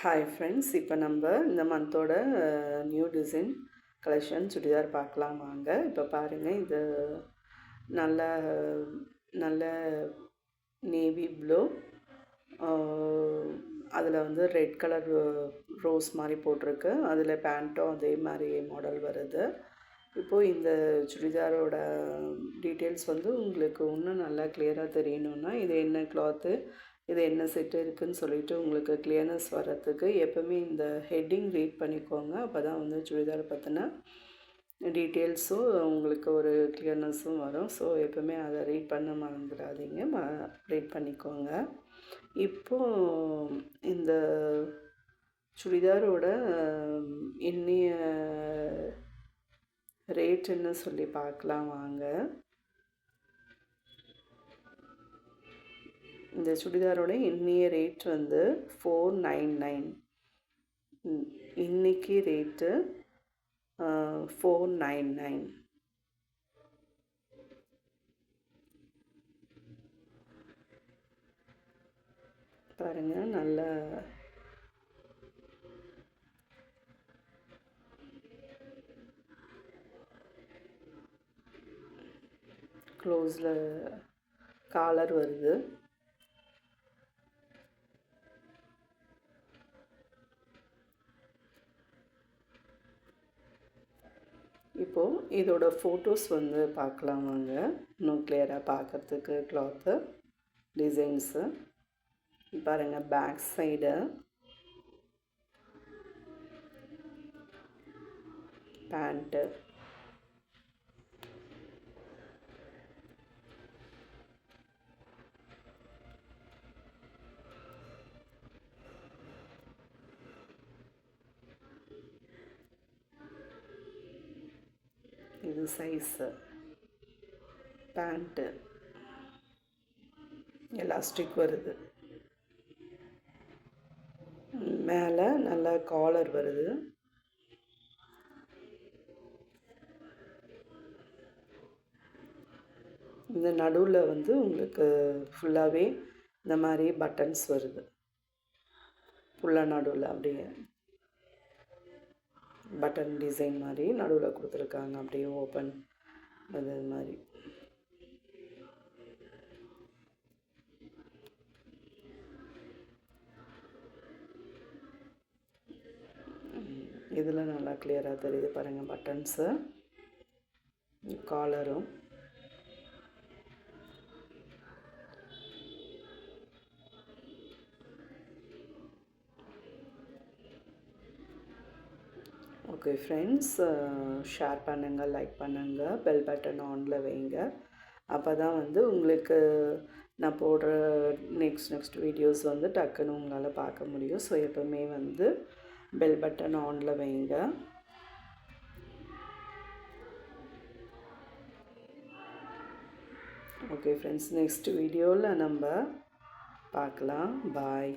Hi friends, இப்போ நம்ம இந்த மந்தோட நியூ டிசைன் கலெக்ஷன் சுடிதார் பார்க்கலாம் வாங்க. இப்போ பாருங்கள், இது நல்ல நல்ல நேவி ப்ளூ, அதில் வந்து ரெட் கலர் ரோஸ் மாதிரி போட்டிருக்கு. அதில் பேண்ட்டும் அதே மாதிரி மாடல் வருது. இப்போது இந்த சுடிதாரோட டீட்டெயில்ஸ் வந்து உங்களுக்கு இன்னும் நல்லா கிளியராக தெரியணுன்னா இது என்ன கிளாத்து, இது என்ன செட்டு இருக்குதுன்னு சொல்லிவிட்டு உங்களுக்கு கிளியர்னஸ் வர்றதுக்கு எப்போவுமே இந்த ஹெட்டிங் ரீட் பண்ணிக்கோங்க. அப்போ தான் வந்து சுடிதார் பற்றின டீட்டெயில்ஸும் உங்களுக்கு ஒரு கிளியர்னஸும் வரும். ஸோ எப்போவுமே அதை ரீட் பண்ண மறந்துடாதீங்க, ரீட் பண்ணிக்கோங்க. இப்போது இந்த சுடிதாரோட இன்னைய ரேட்டுன்னு சொல்லி பார்க்கலாம் வாங்க. இந்த சுடிதாரோட இன்னைய ரேட் வந்து 499. இன்னைக்கு ரேட்டு 499. பாருங்கள், நல்ல க்ளோஸில் காலர் வருது. இப்போது இதோட ஃபோட்டோஸ் வந்து பார்க்கலாம் வாங்க, இன்னும் கிளியராக பார்க்குறதுக்கு. கிளாத்து டிசைன்ஸு பாருங்கள், பேக் சைடு பேண்ட்டு, இது சைஸு, பேண்ட்டு எலாஸ்டிக் வருது, மேலே நல்லா காலர் வருது. இந்த நடுவில் வந்து உங்களுக்கு ஃபுல்லாகவே இந்த மாதிரி பட்டன்ஸ் வருது. ஃபுல்லாக நடுவில் அப்படியே பட்டன் டிசைன் மாதிரி நடுவில் கொடுத்துருக்காங்க. அப்படியே ஓப்பன் அது மாதிரி. இதில் நல்லா கிளியராக தெரியுது பாருங்கள், பட்டன்ஸு, காலரும். ஓகே ஃப்ரெண்ட்ஸ், ஷேர் பண்ணுங்கள், லைக் பண்ணுங்கள், பெல் பட்டன் ஆனில் வைங்க. அப்போ தான் வந்து உங்களுக்கு நான் போடுற நெக்ஸ்ட் வீடியோஸ் வந்து டக்குன்னு உங்களால் பார்க்க முடியும். ஸோ எப்போவுமே வந்து பெல் பட்டன் ஆனில் வைங்க. ஓகே ஃப்ரெண்ட்ஸ், நெக்ஸ்ட் வீடியோவில் நம்ம பார்க்கலாம். பாய்.